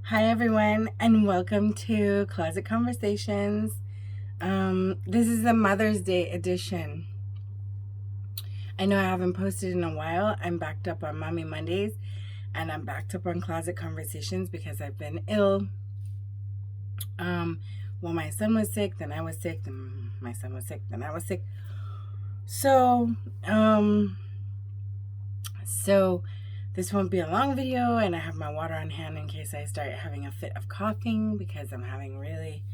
Hi everyone, and welcome to Closet Conversations. This is the Mother's Day edition. I know I haven't posted in a while. I'm backed up on Mommy Mondays, and I'm backed up on Closet Conversations because I've been ill. Well, my son was sick, then I was sick, then my son was sick, then I was sick. So, so this won't be a long video, and I have my water on hand in case I start having a fit of coughing because I'm having really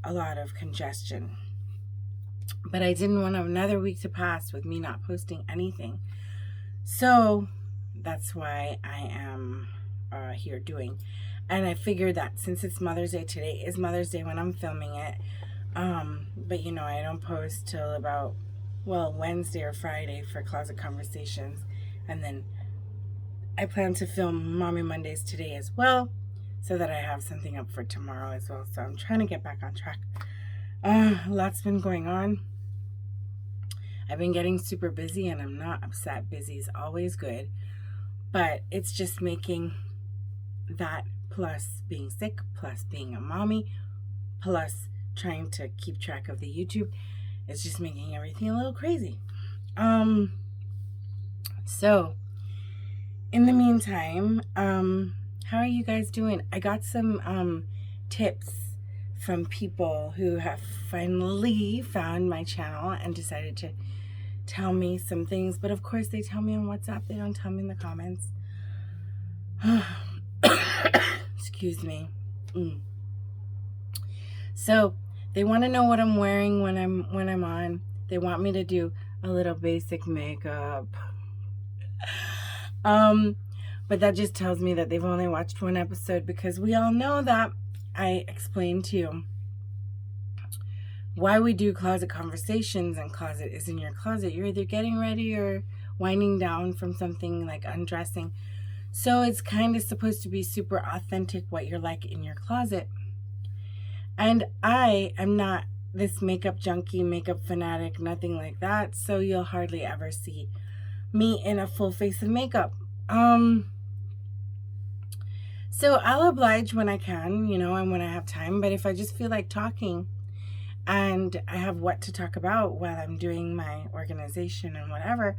a lot of congestion. But I didn't want another week to pass with me not posting anything. So that's why I am here doing. And I figured that since it's Mother's Day, today is Mother's Day when I'm filming it. But I don't post till about, Wednesday or Friday for Closet Conversations. And then I plan to film Mommy Mondays today as well, so that I have something up for tomorrow as well. So I'm trying to get back on track. Lots been going on. I've been getting super busy, and I'm not upset. Busy is always good, but it's just making that, plus being sick, plus being a mommy, plus trying to keep track of the YouTube, it's just making everything a little crazy. So in the meantime, how are you guys doing? I got some tips from people who have finally found my channel and decided to tell me some things, but of course they tell me on WhatsApp. They don't tell me in the comments. Excuse me. So they want to know what I'm wearing when I'm on. They want me to do a little basic makeup. But that just tells me that they've only watched one episode, because we all know that I explained to you why we do Closet Conversations, and closet is in your closet. You're either getting ready or winding down from something, like undressing. So it's kind of supposed to be super authentic what you're like in your closet. And I am not this makeup junkie, makeup fanatic, nothing like that. So you'll hardly ever see me in a full face of makeup. So I'll oblige when I can, and when I have time. But if I just feel like talking and I have what to talk about while I'm doing my organization and whatever,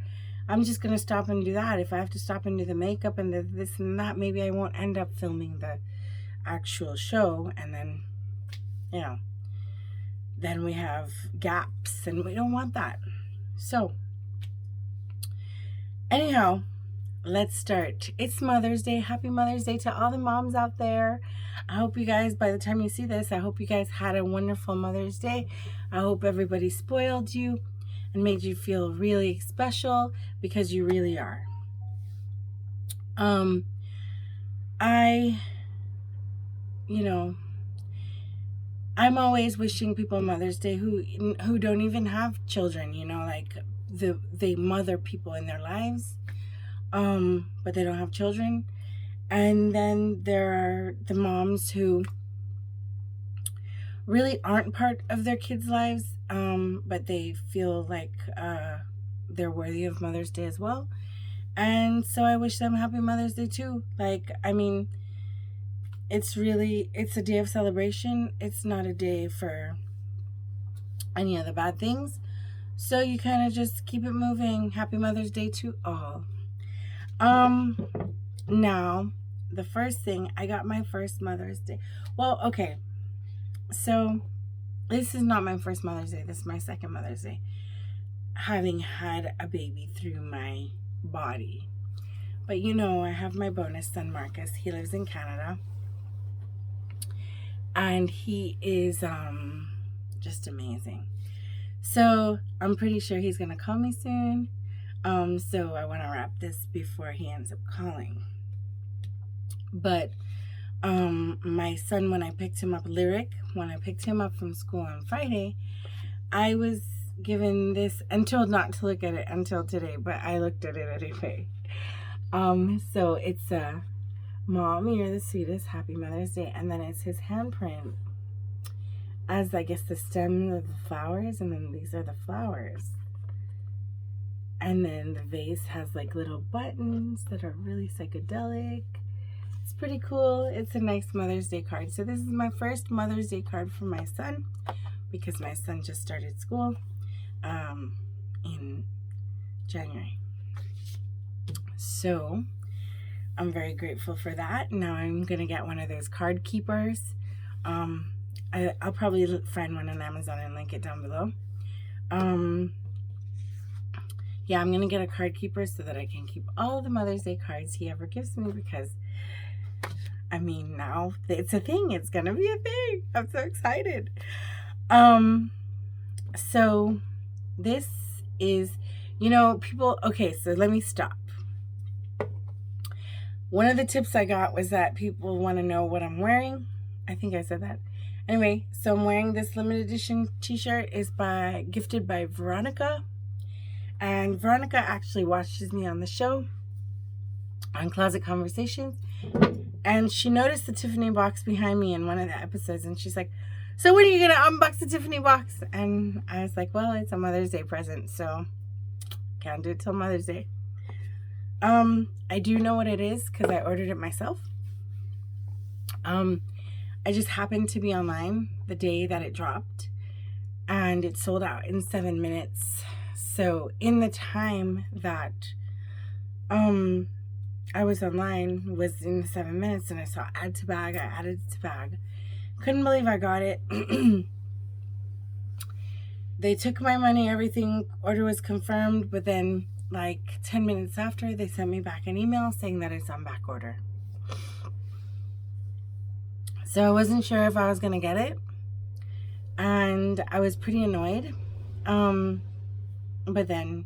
I'm just going to stop and do that. If I have to stop and do the makeup and this and that, maybe I won't end up filming the actual show. And then, then we have gaps, and we don't want that. So anyhow, let's start. It's Mother's Day. Happy Mother's Day to all the moms out there. I hope you guys, by the time you see this, I hope you guys had a wonderful Mother's Day. I hope everybody spoiled you and made you feel really special, because you really are. I'm always wishing people Mother's Day who don't even have children, like they mother people in their lives, but they don't have children. And then there are the moms who really aren't part of their kids' lives, but they feel like they're worthy of Mother's Day as well. And so I wish them happy Mother's Day too. It's a day of celebration. It's not a day for any of the bad things. So you kind of just keep it moving. Happy Mother's Day to all. Now, the first thing, I got my first Mother's Day. Well, okay. So this is not my first Mother's Day. This is my second Mother's Day, having had a baby through my body. But I have my bonus son, Marcus. He lives in Canada. And he is just amazing. So I'm pretty sure he's going to call me soon. So I want to wrap this before he ends up calling. But my son, when I picked him up, Lyric, when I picked him up from school on Friday, I was given this and told not to look at it until today, but I looked at it anyway. So it's a Mom, you're the sweetest, happy Mother's Day. And then it's his handprint as, I guess, the stem of the flowers, and then these are the flowers. And then the vase has like little buttons that are really psychedelic. It's pretty cool. It's a nice Mother's Day card. So this is my first Mother's Day card for my son, because my son just started school in January. So I'm very grateful for that. Now I'm going to get one of those card keepers. I'll probably find one on Amazon and link it down below. Yeah, I'm going to get a card keeper so that I can keep all the Mother's Day cards he ever gives me, because, I mean, now it's a thing. It's going to be a thing. I'm so excited. So this is, people, okay, so let me stop. One of the tips I got was that people want to know what I'm wearing. I think I said that. Anyway, so I'm wearing this limited edition t-shirt. It's gifted by Veronica. And Veronica actually watches me on the show, on Closet Conversations. And she noticed the Tiffany box behind me in one of the episodes. And she's like, so when are you going to unbox the Tiffany box? And I was like, well, it's a Mother's Day present, so can't do it till Mother's Day. I do know what it is because I ordered it myself. I just happened to be online the day that it dropped, and it sold out in 7 minutes. So in the time that I was online was in 7 minutes, and I saw add to bag. I added it to bag. Couldn't believe I got it. They took my money, everything, order was confirmed, but then like 10 minutes after, they sent me back an email saying that it's on back order. So I wasn't sure if I was going to get it, and I was pretty annoyed. But then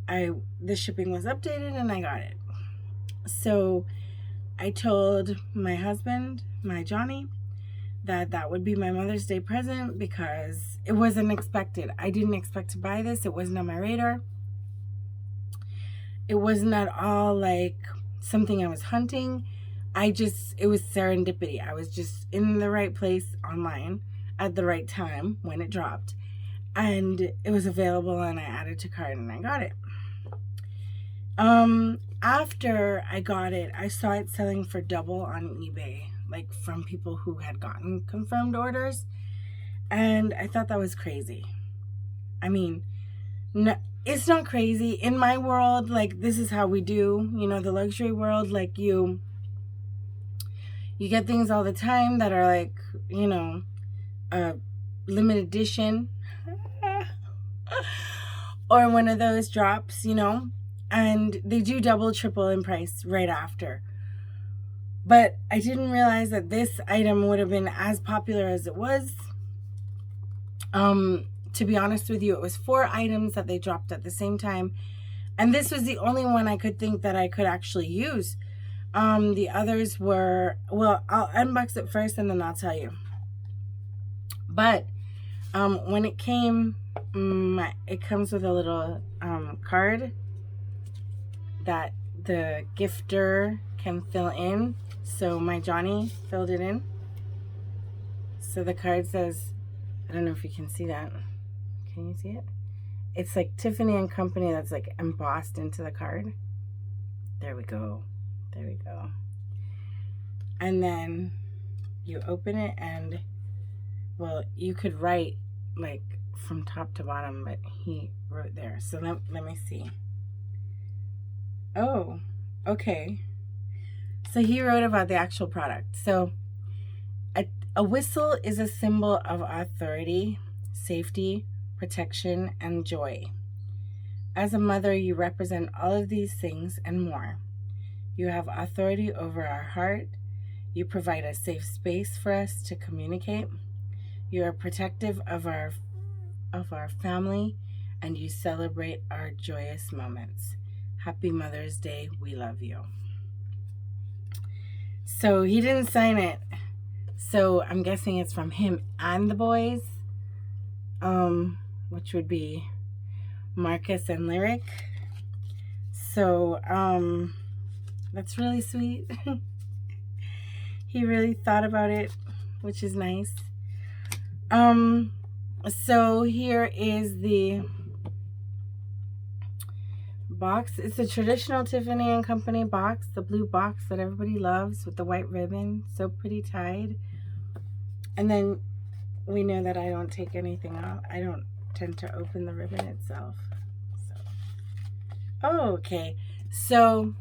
the shipping was updated and I got it. So I told my husband, my Johnny, that would be my Mother's Day present, because it wasn't expected. I didn't expect to buy this. It wasn't on my radar. It wasn't at all like something I was hunting. It was serendipity. I was just in the right place online at the right time when it dropped. And it was available, and I added to cart and I got it. After I got it, I saw it selling for double on eBay, like from people who had gotten confirmed orders. And I thought that was crazy. I mean, no, it's not crazy. In my world, like, this is how we do, the luxury world. Like, you get things all the time that are like, limited edition or one of those drops, and they do double, triple in price right after. But I didn't realize that this item would have been as popular as it was. To be honest with you, it was 4 items that they dropped at the same time, and this was the only one I could think that I could actually use. The others were, well, I'll unbox it first and then I'll tell you. But when it came, it comes with a little card that the gifter can fill in. So my Johnny filled it in. So the card says, I don't know if you can see that. Can you see it? It's like Tiffany and Company that's like embossed into the card. There we go. There we go. And then you open it, and, well, you could write like from top to bottom, but he wrote there. So let me see. Oh, okay. So he wrote about the actual product. So a whistle is a symbol of authority, safety, protection, and joy. As a mother, you represent all of these things and more. You have authority over our heart. You provide a safe space for us to communicate. You are protective of our family, and you celebrate our joyous moments. Happy Mother's Day. We love you. So he didn't sign it. So I'm guessing it's from him and the boys, which would be Marcus and Lyric. So that's really sweet. He really thought about it, which is nice. So here is the box. It's a traditional Tiffany and Company box, the blue box that everybody loves with the white ribbon, so pretty tied. And then we know that I don't take anything off. I don't tend to open the ribbon itself. Okay, so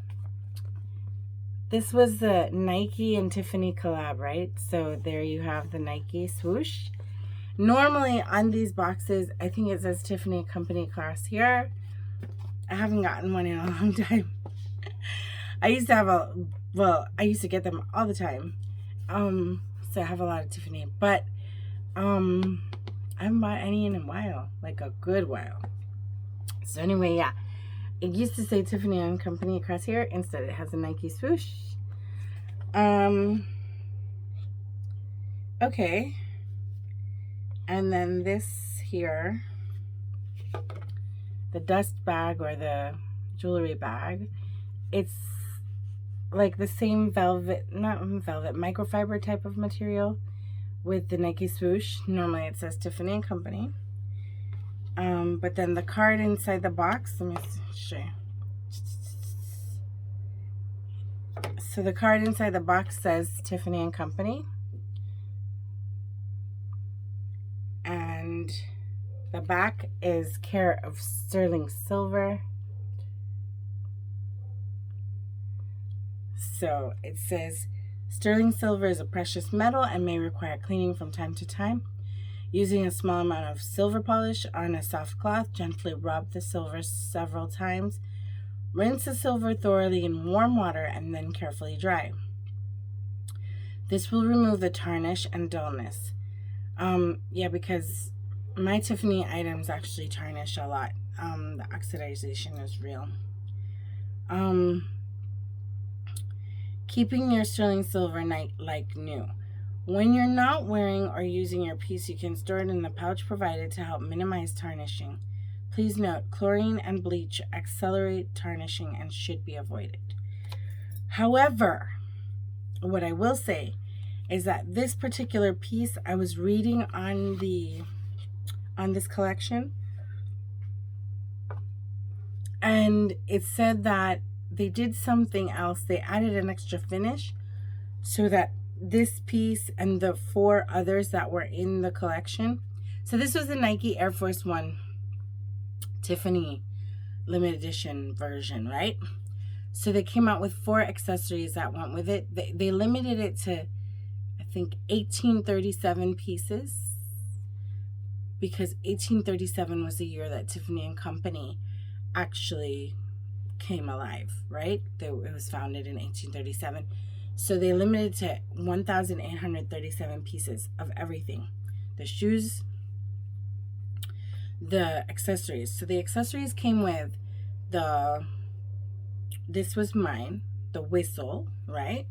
this was the Nike and Tiffany collab, right? So there you have the Nike swoosh. Normally on these boxes, I think it says Tiffany Company Class here. I haven't gotten one in a long time. I used to get them all the time. So I have a lot of Tiffany, but I haven't bought any in a while, like a good while. So anyway, yeah. It used to say Tiffany and Company across here. Instead, it has a Nike swoosh. Okay. And then this here, the dust bag or the jewelry bag, it's like the same microfiber type of material with the Nike swoosh. Normally it says Tiffany and Company. But then the card inside the box, let me show you. So the card inside the box says Tiffany and Company. And the back is carat of sterling silver. So it says, sterling silver is a precious metal and may require cleaning from time to time. Using a small amount of silver polish on a soft cloth, gently rub the silver several times. Rinse the silver thoroughly in warm water and then carefully dry. This will remove the tarnish and dullness. Yeah, because my Tiffany items actually tarnish a lot. The oxidization is real. Keeping your sterling silver like new. When you're not wearing or using your piece, you can store it in the pouch provided to help minimize tarnishing. Please note, chlorine and bleach accelerate tarnishing and should be avoided. However, what I will say is that this particular piece, I was reading on this collection, and it said that they did something else. They added an extra finish so that this piece and the 4 others that were in the collection. So this was the Nike Air Force One Tiffany limited edition version, right? So they came out with 4 accessories that went with it. They limited it to, I think, 1837 pieces, because 1837 was the year that Tiffany and Company actually came alive, right? It was founded in 1837. So they limited to 1,837 pieces of everything. The shoes, the accessories. So the accessories came with this was mine, the whistle, right?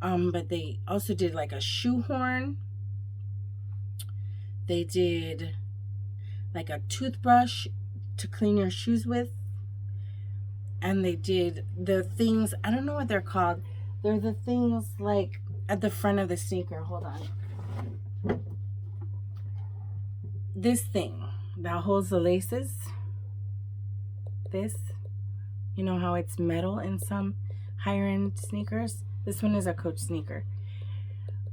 But they also did like a shoehorn. They did like a toothbrush to clean your shoes with. And they did the things, I don't know what they're called. They're the things like at the front of the sneaker. Hold on. This thing that holds the laces. This. You know how it's metal in some higher end sneakers? This one is a Coach sneaker.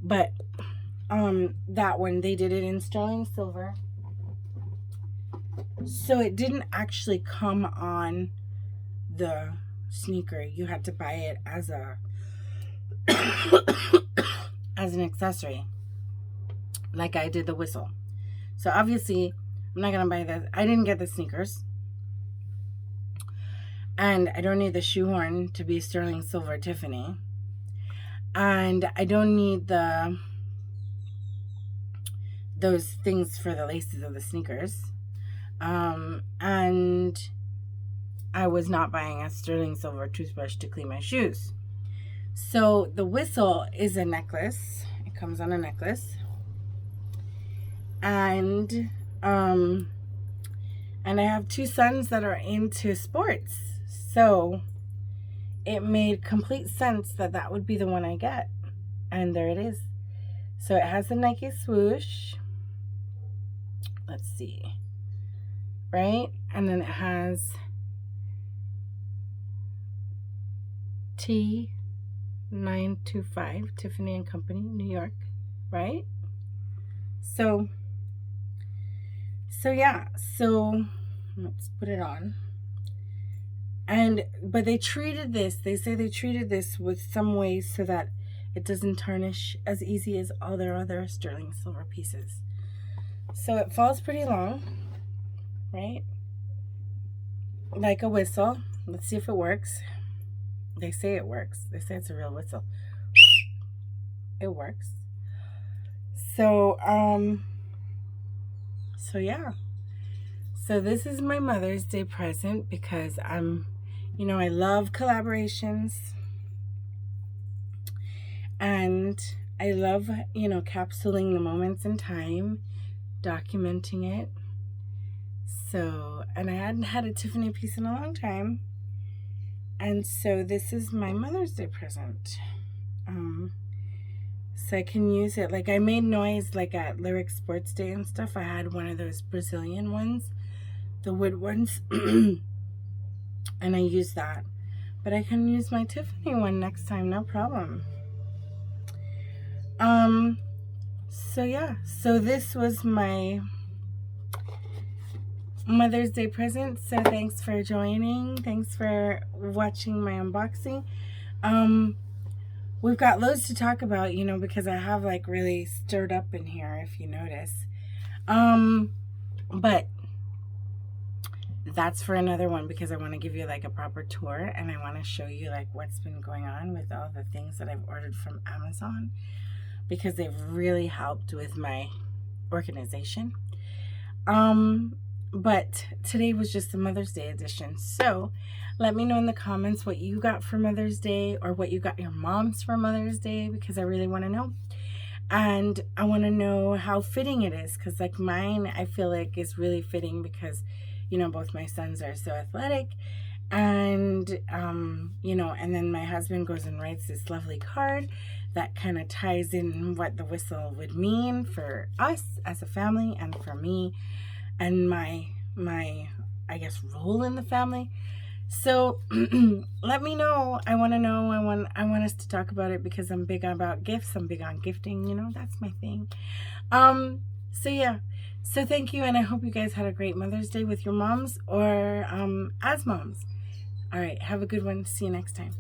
But that one, they did it in sterling silver. So it didn't actually come on the sneaker. You had to buy it as an accessory, like I did the whistle. So obviously I'm not gonna buy this. I didn't get the sneakers, and I don't need the shoehorn to be sterling silver Tiffany, and I don't need those things for the laces of the sneakers, and I was not buying a sterling silver toothbrush to clean my shoes. So the whistle is a necklace. It comes on a necklace. And I have 2 sons that are into sports. So it made complete sense that that would be the one I get. And there it is. So it has the Nike swoosh. Let's see. Right? And then it has T925, Tiffany and Company, New York, right? So yeah, so let's put it on. But they say they treated this with some ways so that it doesn't tarnish as easy as all their other sterling silver pieces. So it falls pretty long, right? Like a whistle. Let's see if it works. They say it works. They say it's a real whistle. It works. So yeah. So this is my Mother's Day present because I love collaborations. And I love, capsuling the moments in time, documenting it. So, and I hadn't had a Tiffany piece in a long time. And so this is my Mother's Day present. So I can use it. Like I made noise like at Lyric Sports Day and stuff. I had one of those Brazilian ones, the wood ones. And I used that. But I can use my Tiffany one next time, no problem. So yeah, so this was my Mother's Day present. So thanks for joining. Thanks for watching my unboxing. We've got loads to talk about, because I have like really stirred up in here, if you notice. But that's for another one because I want to give you like a proper tour and I want to show you like what's been going on with all the things that I've ordered from Amazon, because they've really helped with my organization. But today was just the Mother's Day edition. So let me know in the comments what you got for Mother's Day or what you got your moms for Mother's Day, because I really want to know. And I want to know how fitting it is, because like mine, I feel like is really fitting because, both my sons are so athletic. And, and then my husband goes and writes this lovely card that kind of ties in what the whistle would mean for us as a family and for me and my I guess role in the family. So let me know. I want to know. I want us to talk about it because I'm big about gifts. I'm big on gifting, that's my thing. So yeah. So thank you, and I hope you guys had a great Mother's Day with your moms or as moms. All right, have a good one. See you next time.